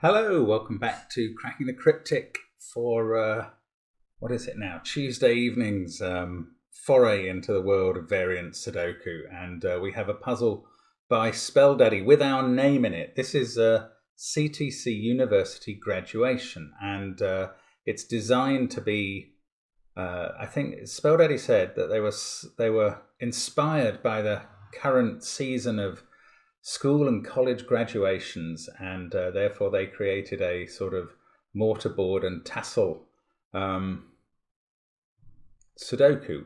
Hello, welcome back to Cracking the Cryptic for, what is it now? Tuesday evening's foray into the world of variant Sudoku. And we have a puzzle by Spell Daddy with our name in it. This is CTC University graduation, and it's designed to be, I think Spell Daddy said that they were inspired by the current season of school and college graduations, and therefore they created a sort of mortarboard and tassel Sudoku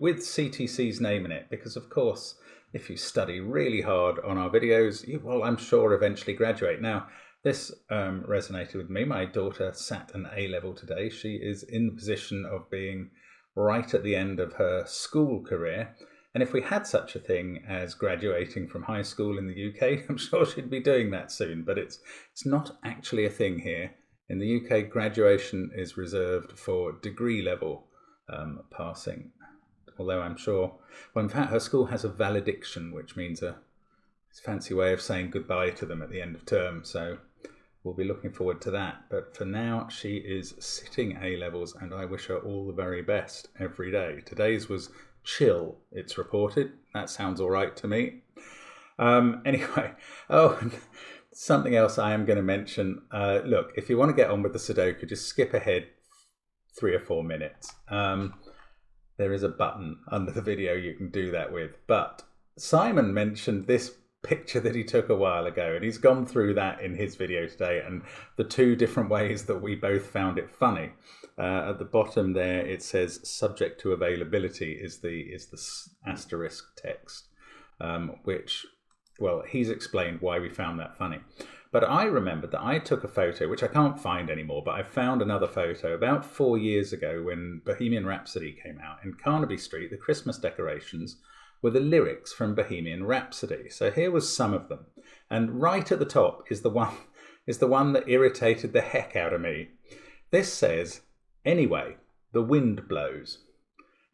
with CTC's name in it, because of course if you study really hard on our videos, you will, I'm sure, eventually graduate. Now this resonated with me. My daughter sat an A-level today. She is in the position of being right at the end of her school career. And if we had such a thing as graduating from high school in the UK, I'm sure she'd be doing that soon. But it's not actually a thing here. In the UK, graduation is reserved for degree level passing. Although I'm sure, well, in fact, her school has a valediction, which means a fancy way of saying goodbye to them at the end of term. So we'll be looking forward to that. But for now, she is sitting A-levels, and I wish her all the very best every day. Today's was chill, it's reported. That sounds all right to me. Anyway, something else I am going to mention. Look, if you want to get on with the Sudoku, just skip ahead 3 or 4 minutes. There is a button under the video you can do that with. But Simon mentioned this picture that he took a while ago, and he's gone through that in his video today, and the 2 different ways that we both found it funny. At the bottom there it says subject to availability is the asterisk text, which, well, he's explained why we found that funny. But I remembered that I took a photo, which I can't find anymore, but I found another photo about 4 years ago when Bohemian Rhapsody came out. In Carnaby Street, the Christmas decorations were the lyrics from Bohemian Rhapsody. So here was some of them. And right at the top is the one that irritated the heck out of me. This says, "Anyway, the wind blows."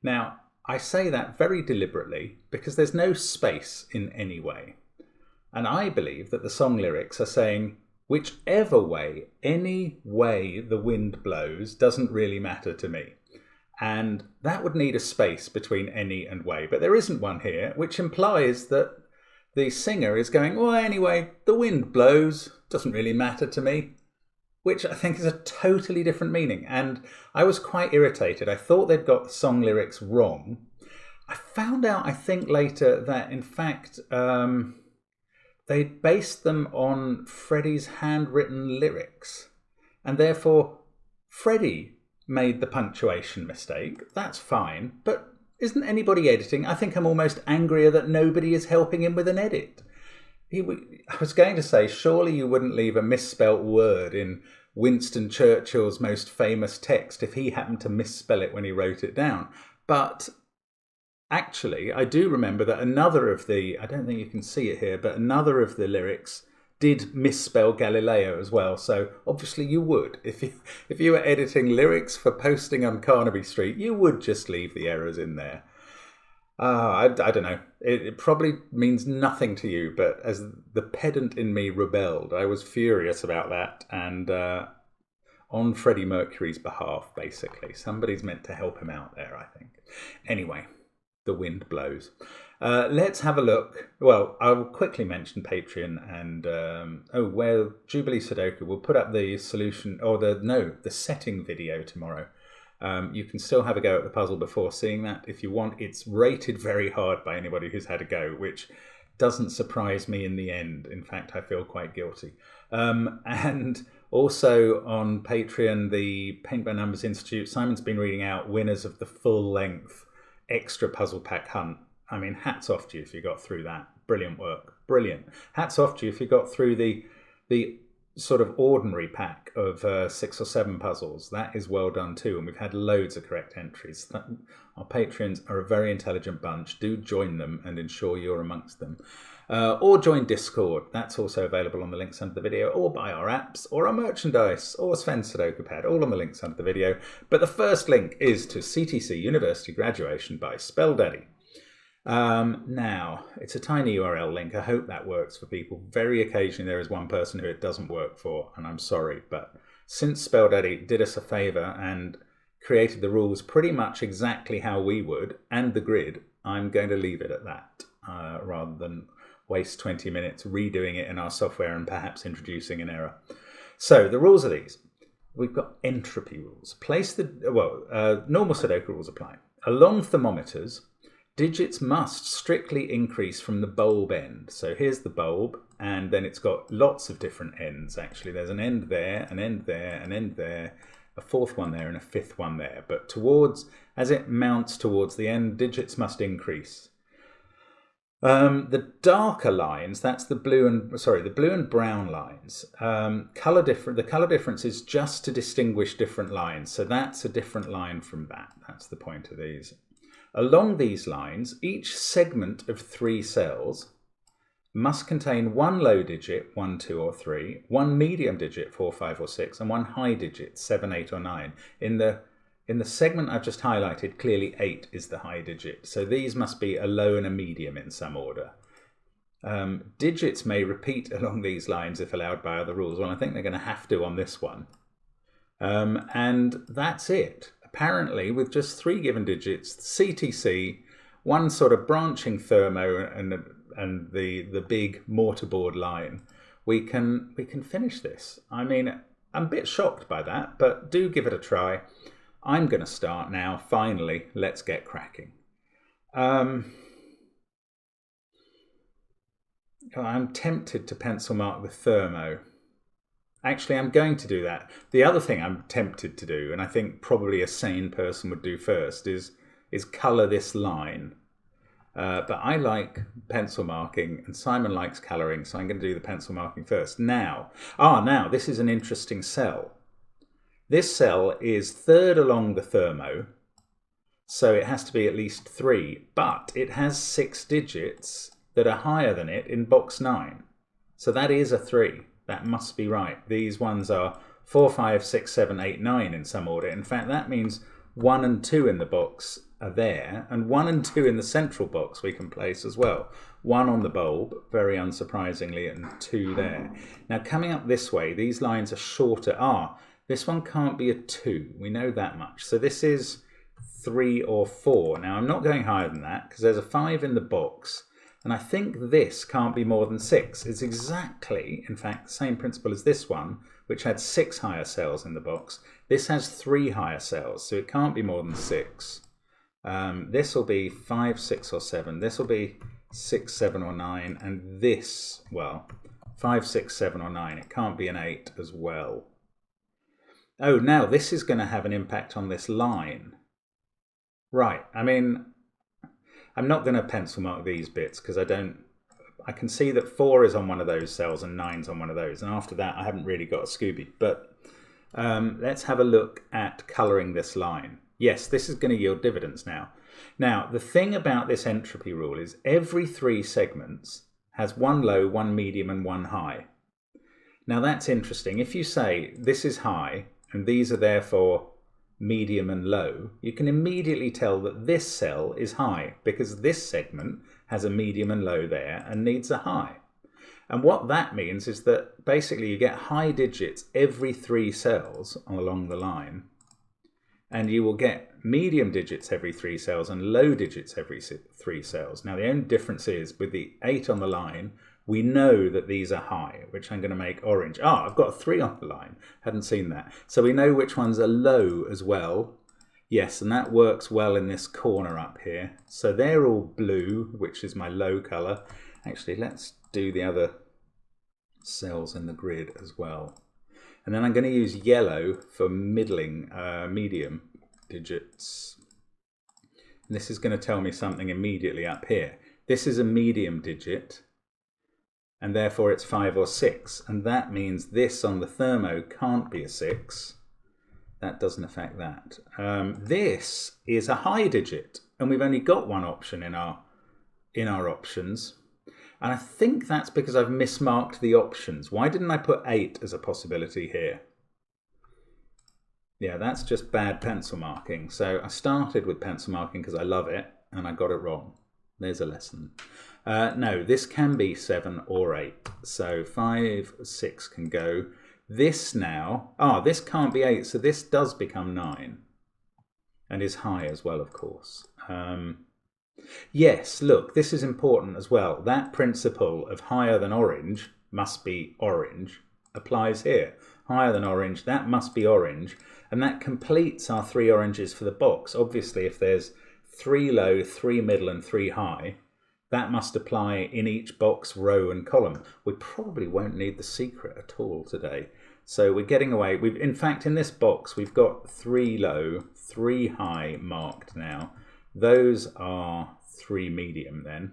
Now, I say that very deliberately because there's no space in "anyway." And I believe that the song lyrics are saying, whichever way, any way the wind blows doesn't really matter to me. And that would need a space between any and way. But there isn't one here, which implies that the singer is going, well, anyway, the wind blows, doesn't really matter to me, which I think is a totally different meaning. And I was quite irritated. I thought they'd got the song lyrics wrong. I found out, I think later, that in fact, they based them on Freddie's handwritten lyrics. And therefore, Freddie made the punctuation mistake. That's fine, but isn't anybody editing? I think I'm almost angrier that nobody is helping him with an edit. I was going to say, surely you wouldn't leave a misspelt word in Winston Churchill's most famous text if he happened to misspell it when he wrote it down. But actually, I do remember that another of the, I don't think you can see it here, but another of the lyrics did misspell Galileo as well. So obviously you would. If you were editing lyrics for posting on Carnaby Street, you would just leave the errors in there. I don't know. It probably means nothing to you, but as the pedant in me rebelled, I was furious about that. And on Freddie Mercury's behalf, basically. Somebody's meant to help him out there, I think. Anyway, the wind blows. Let's have a look. Well, I'll quickly mention Patreon and where Jubilee Sudoku will put up the solution, or the setting video tomorrow. You can still have a go at the puzzle before seeing that if you want. It's rated very hard by anybody who's had a go, which doesn't surprise me in the end. In fact, I feel quite guilty. And also on Patreon, the Paint by Numbers Institute, Simon's been reading out winners of the full-length extra puzzle pack hunt. I mean, hats off to you if you got through that. Brilliant work. Brilliant. Hats off to you if you got through the sort of ordinary pack of 6 or 7 puzzles. That is well done too. And we've had loads of correct entries. Our Patreons are a very intelligent bunch. Do join them and ensure you're amongst them. Or join Discord. That's also available on the links under the video, or buy our apps, or our merchandise, or Sven's SUDOKU PAD, all on the links under the video. But the first link is to CTC University Graduation by Spell Daddy. Now, it's a tiny URL link. I hope that works for people. Very occasionally there is one person who it doesn't work for, and I'm sorry, but since Spell Daddy did us a favor and created the rules pretty much exactly how we would, and the grid, I'm going to leave it at that, rather than waste 20 minutes redoing it in our software and perhaps introducing an error. So the rules are these. We've got entropy rules. Normal Sudoku rules apply. Along thermometers, digits must strictly increase from the bulb end. So here's the bulb, and then it's got lots of different ends, actually. There's an end there, an end there, an end there, a fourth one there, and a fifth one there. But as it mounts towards the end, digits must increase. The darker lines, that's the blue and brown lines. The color difference is just to distinguish different lines. So that's a different line from that. That's the point of these. Along these lines, each segment of 3 cells must contain one low digit, 1, 2, or 3, one medium digit, 4, 5, or 6, and one high digit, 7, 8, or 9. In the segment I've just highlighted, clearly 8 is the high digit. So these must be a low and a medium in some order. Digits may repeat along these lines if allowed by other rules. Well, I think they're going to have to on this one. And that's it. Apparently, with just 3 given digits, CTC, one sort of branching thermo and the big mortarboard line, we can finish this. I mean, I'm a bit shocked by that, but do give it a try. I'm going to start now. Finally, let's get cracking. I'm tempted to pencil mark the thermo. Actually, I'm going to do that. The other thing I'm tempted to do, and I think probably a sane person would do first, is colour this line. But I like pencil marking, and Simon likes colouring, so I'm going to do the pencil marking first. Now this is an interesting cell. This cell is third along the thermo, so it has to be at least 3, but it has 6 digits that are higher than it in box 9. So that is a 3. That must be right. These ones are 4, 5, 6, 7, 8, 9 in some order. In fact, that means 1 and 2 in the box are there, and 1 and 2 in the central box we can place as well. 1 on the bulb, very unsurprisingly, and 2 there. Now, coming up this way, these lines are shorter. This one can't be a 2. We know that much. So this is 3 or 4. Now, I'm not going higher than that because there's a 5 in the box. And I think this can't be more than 6. It's exactly, in fact, the same principle as this one, which had 6 higher cells in the box. This has 3 higher cells, so it can't be more than 6. This will be 5, 6, or 7. This will be 6, 7, or 9. And this, well, 5, 6, 7, or 9. It can't be an 8 as well. Oh, now this is going to have an impact on this line. Right, I mean, I'm not going to pencil mark these bits because I can see that 4 is on one of those cells and 9's on one of those. And after that, I haven't really got a Scooby. But let's have a look at colouring this line. Yes, this is going to yield dividends now. Now, the thing about this entropy rule is every 3 segments has 1 low, 1 medium, and 1 high. Now, that's interesting. If you say this is high and these are therefore medium and low, you can immediately tell that this cell is high because this segment has a medium and low there and needs a high. And what that means is that basically you get high digits every 3 cells along the line, and you will get medium digits every 3 cells and low digits every 3 cells. Now the only difference is with the 8 on the line, we know that these are high, which I'm going to make orange. I've got a 3 on the line. Hadn't seen that. So we know which ones are low as well. Yes, and that works well in this corner up here. So they're all blue, which is my low colour. Actually, let's do the other cells in the grid as well. And then I'm going to use yellow for medium digits. And this is going to tell me something immediately up here. This is a medium digit, and therefore it's 5 or 6. And that means this on the thermo can't be a 6. That doesn't affect that. This is a high digit, and we've only got one option in our options. And I think that's because I've mismarked the options. Why didn't I put 8 as a possibility here? Yeah, that's just bad pencil marking. So I started with pencil marking because I love it, and I got it wrong. There's a lesson. No, this can be 7 or 8. So 5, 6 can go. This now, this can't be 8, so this does become 9. And is high as well, of course. Yes, look, this is important as well. That principle of higher than orange must be orange applies here. Higher than orange, that must be orange. And that completes our 3 oranges for the box. Obviously, if there's 3 low, 3 middle, and 3 high, that must apply in each box, row, and column. We probably won't need the secret at all today. So we're getting away. In fact, in this box, we've got 3 low, 3 high marked now. Those are 3 medium then.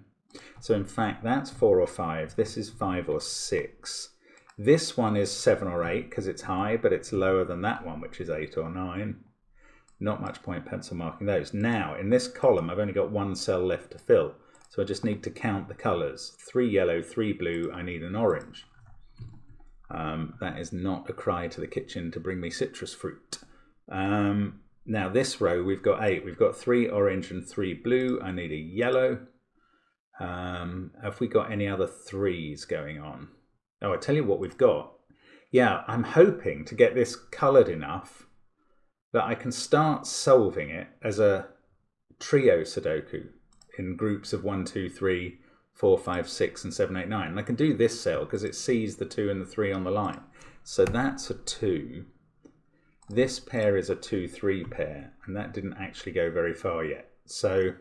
So in fact, that's 4 or 5. This is 5 or 6. This one is 7 or 8 because it's high, but it's lower than that one, which is 8 or 9. Not much point pencil marking those. Now, in this column, I've only got 1 cell left to fill. So I just need to count the colours. 3 yellow, 3 blue, I need an orange. That is not a cry to the kitchen to bring me citrus fruit. Now this row, we've got 8. We've got 3 orange and 3 blue. I need a yellow. Have we got any other 3s going on? Oh, I tell you what we've got. Yeah, I'm hoping to get this coloured enough that I can start solving it as a trio Sudoku in groups of 1, 2, 3, 4, 5, 6, and 7, 8, 9. And I can do this cell because it sees the 2 and the 3 on the line. So that's a 2. This pair is a 2, 3 pair, and that didn't actually go very far yet. So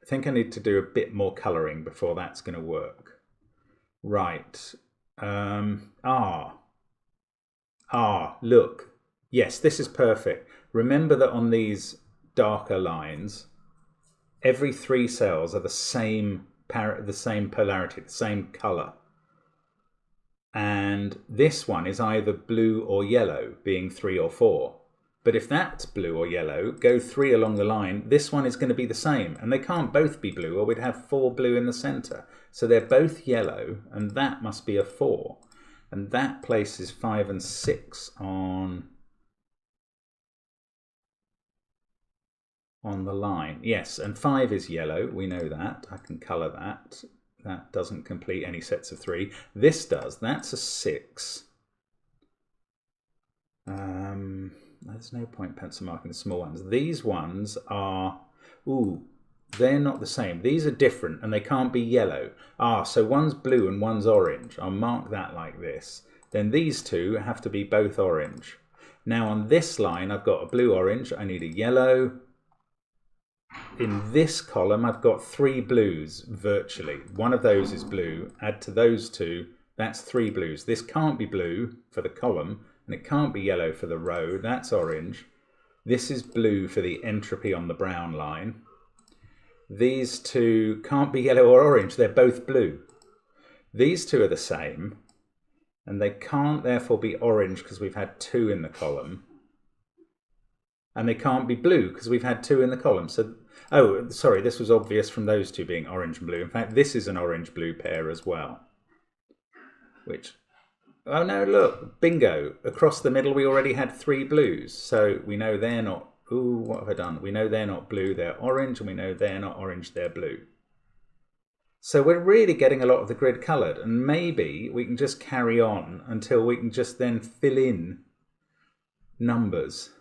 I think I need to do a bit more colouring before that's going to work. Right. Look. Yes, this is perfect. Remember that on these darker lines, every 3 cells are the same polarity, the same colour. And this one is either blue or yellow, being 3 or 4. But if that's blue or yellow, go 3 along the line, this one is going to be the same. And they can't both be blue, or we'd have 4 blue in the centre. So they're both yellow, and that must be a 4. And that places 5 and 6 on the line. Yes, and 5 is yellow, we know that. I can colour that. That doesn't complete any sets of 3. This does. That's a 6. There's no point pencil marking the small ones. These ones are, they're not the same. These are different and they can't be yellow. So one's blue and one's orange. I'll mark that like this. Then these 2 have to be both orange. Now on this line, I've got a blue orange. I need a yellow. In this column, I've got 3 blues virtually. One of those is blue. Add to those 2, that's 3 blues. This can't be blue for the column, and it can't be yellow for the row. That's orange. This is blue for the entropy on the brown line. These 2 can't be yellow or orange. They're both blue. These 2 are the same, and they can't therefore be orange because we've had 2 in the column. And they can't be blue because we've had 2 in the column. So, sorry, this was obvious from those 2 being orange and blue. In fact, this is an orange-blue pair as well. Which, oh no, look, bingo. Across the middle, we already had 3 blues. So we know they're not, what have I done? We know they're not blue, they're orange, and we know they're not orange, they're blue. So we're really getting a lot of the grid coloured. And maybe we can just carry on until we can just then fill in numbers.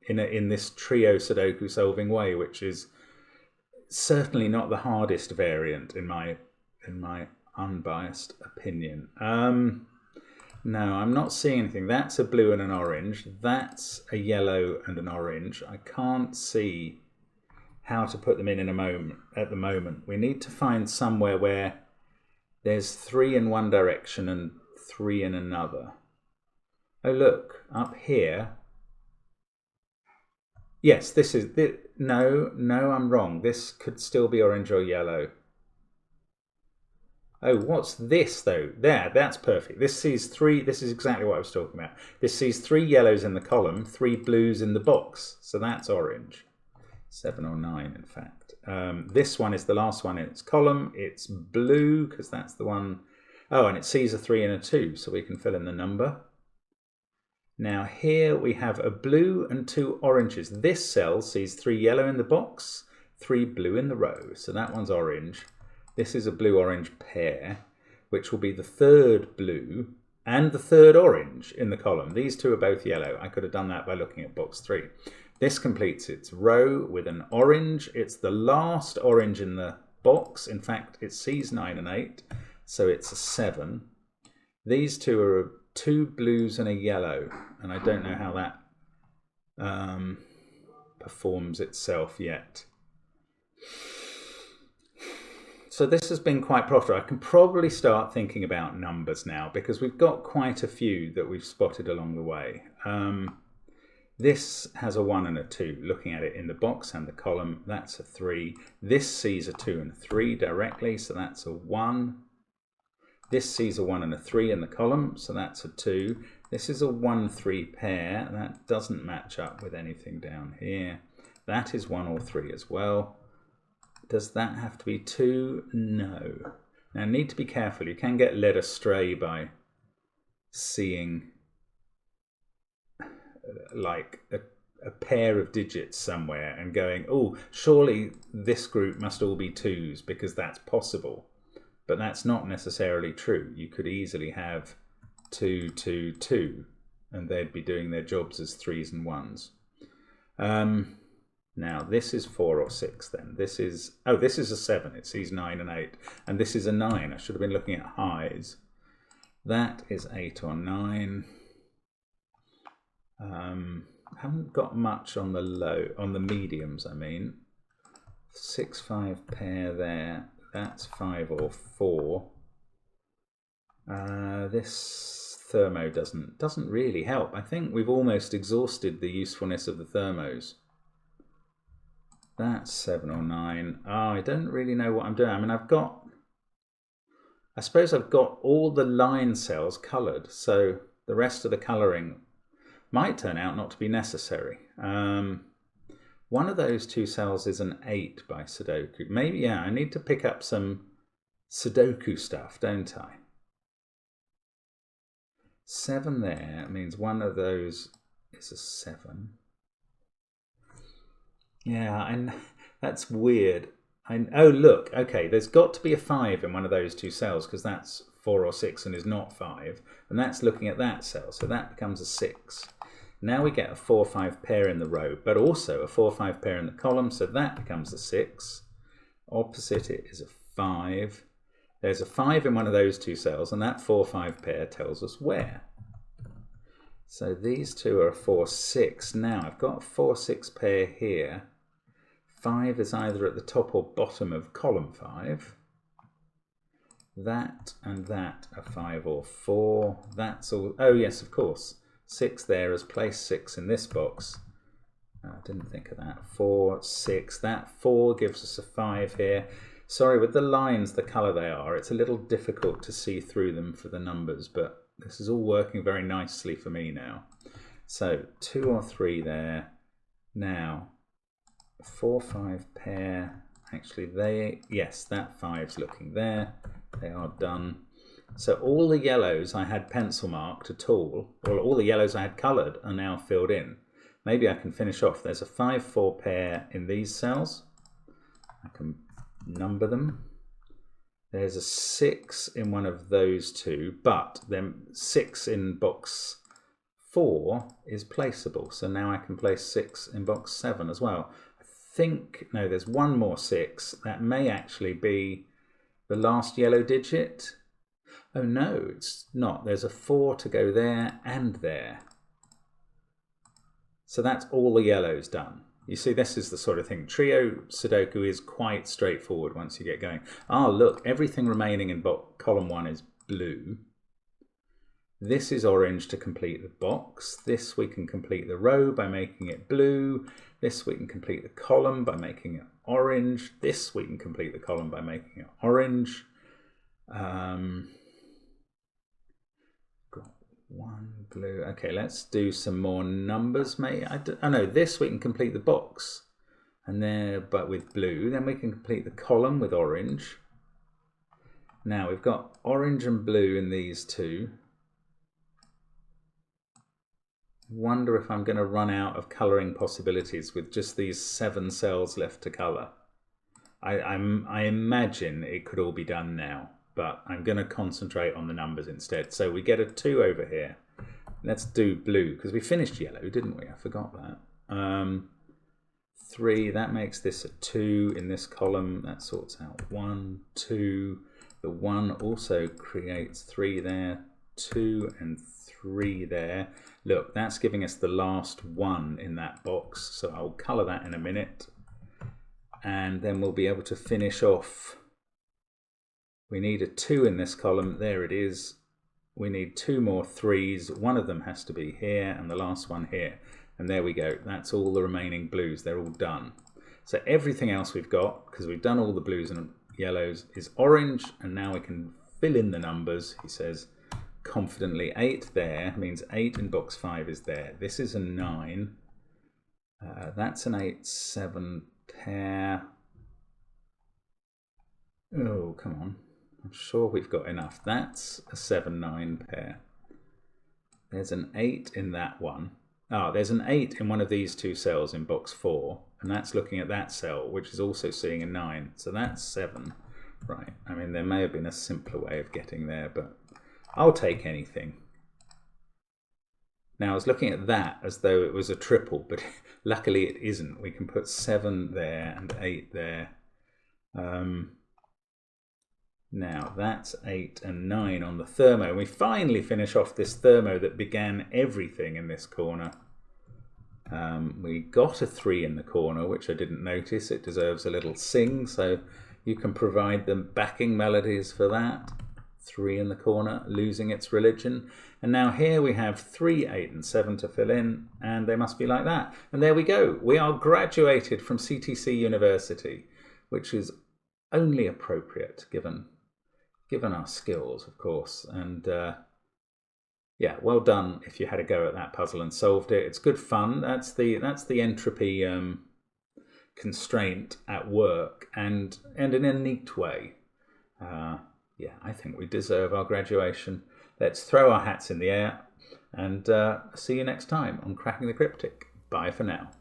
In this trio Sudoku solving way, which is certainly not the hardest variant in my unbiased opinion. No, I'm not seeing anything. That's a blue and an orange. That's a yellow and an orange. I can't see how to put them in a moment. At the moment, we need to find somewhere where there's 3 in one direction and 3 in another. Oh look, up here. Yes, this is, no, I'm wrong. This could still be orange or yellow. Oh, what's this though? There, that's perfect. This sees 3, this is exactly what I was talking about. This sees 3 yellows in the column, 3 blues in the box. So that's orange. 7 or 9, in fact. This one is the last one in its column. It's blue, because that's the one. Oh, and it sees a 3 and a 2, so we can fill in the number. Now here we have a blue and 2 oranges. This cell sees 3 yellow in the box, 3 blue in the row. So that one's orange. This is a blue-orange pair, which will be the third blue and the third orange in the column. These two are both yellow. I could have done that by looking at box 3. This completes its row with an orange. It's the last orange in the box. In fact, it sees 9 and 8, so it's a 7. These two are 2 blues and a yellow, and I don't know how that performs itself yet. So this has been quite profitable. I can probably start thinking about numbers now because we've got quite a few that we've spotted along the way. This has a 1 and a 2. Looking at it in the box and the column, that's a 3. This sees a 2 and a 3 directly, so that's a 1. This sees a 1 and a 3 in the column, so that's a 2. This is a 1-3 pair. That doesn't match up with anything down here. That is 1 or 3 as well. Does that have to be 2? No. Now, need to be careful. You can get led astray by seeing like a pair of digits somewhere and going, oh, surely this group must all be 2s because that's possible. But that's not necessarily true. You could easily have 2, 2, 2, and they'd be doing their jobs as 3s and 1s. Now, this is 4 or 6 then. This is, oh, this is a 7. It sees 9 and 8. And this is a 9. I should have been looking at highs. That is 8 or 9. Haven't got much on the low, on the mediums, I mean. 6-5 pair there. That's 5 or 4. This thermo doesn't really help. I think we've almost exhausted the usefulness of the thermos. That's 7 or 9. Oh, I don't really know what I'm doing. I mean, I suppose I've got all the line cells coloured, so the rest of the colouring might turn out not to be necessary. One of those 2 cells is an 8 by Sudoku. Maybe, yeah, I need to pick up some Sudoku stuff, don't I? 7 there means one of those is a 7. Yeah, and that's weird. Oh, look, okay, there's got to be a 5 in one of those 2 cells because that's 4 or 6 and is not 5. And that's looking at that cell, so that becomes a 6. Now we get a 4-5 pair in the row, but also a 4-5 pair in the column, so that becomes a 6. Opposite it is a 5. There's a 5 in one of those 2 cells, and that 4-5 pair tells us where. So these two are a 4-6. Now I've got a 4-6 pair here. 5 is either at the top or bottom of column 5. That and that are 5 or 4. That's all. Oh yes, of course. 6 there has placed 6 in this box. I didn't think of that. 4, 6. That 4 gives us a 5 here. Sorry, with the lines, the colour they are, it's a little difficult to see through them for the numbers, but this is all working very nicely for me now. So 2 or 3 there. Now 4-5 pair. Actually, yes, that 5's looking there. They are done. So all the yellows I had pencil marked at all, or all the yellows I had coloured, are now filled in. Maybe I can finish off. There's a 5-4 pair in these cells. I can number them. There's a 6 in one of those 2, but then 6 in box 4 is placeable. So now I can place 6 in box 7 as well. I think, no, there's one more 6. That may actually be the last yellow digit. Oh no, it's not. There's a 4 to go there and there. So that's all the yellows done. You see, this is the sort of thing. Trio Sudoku is quite straightforward once you get going. Ah, look, everything remaining in column 1 is blue. This is orange to complete the box. This we can complete the row by making it blue. This we can complete the column by making it orange. This we can complete the column by making it orange. Got 1 blue. Okay, let's do some more numbers, mate. I know this we can complete the box, and there, but with blue. Then we can complete the column with orange. Now we've got orange and blue in these 2. Wonder if I'm going to run out of colouring possibilities with just these 7 cells left to colour. I imagine it could all be done now, but I'm going to concentrate on the numbers instead. So we get a 2 over here. Let's do blue, because we finished yellow, didn't we? I forgot that. 3, that makes this a 2 in this column. That sorts out 1, 2. The 1 also creates 3 there, 2 and 3 there. Look, that's giving us the last 1 in that box, so I'll colour that in a minute. And then we'll be able to finish off. We need a 2 in this column. There it is. We need 2 more 3s. One of them has to be here and the last one here. And there we go. That's all the remaining blues. They're all done. So everything else we've got, because we've done all the blues and yellows, is orange. And now we can fill in the numbers. He says confidently 8 there means 8 in box 5 is there. This is a 9. That's an 8, 7 pair. Oh, come on. I'm sure we've got enough. That's a 7, 9 pair. There's an 8 in that one. Ah, there's an 8 in one of these 2 cells in box 4, and that's looking at that cell, which is also seeing a 9. So that's 7. Right. I mean, there may have been a simpler way of getting there, but I'll take anything. Now, I was looking at that as though it was a triple, but luckily it isn't. We can put 7 there and 8 there. Now, that's 8 and 9 on the thermo. We finally finish off this thermo that began everything in this corner. We got a 3 in the corner, which I didn't notice. It deserves a little sing, so you can provide the backing melodies for that. 3 in the corner, losing its religion. And now here we have 3, 8 and 7 to fill in, and they must be like that. And there we go. We are graduated from CTC University, which is only appropriate given our skills, of course. And yeah, well done if you had a go at that puzzle and solved it. It's good fun. That's the entropy constraint at work, and in a neat way. Yeah, I think we deserve our graduation. Let's throw our hats in the air and see you next time on Cracking the Cryptic. Bye for now.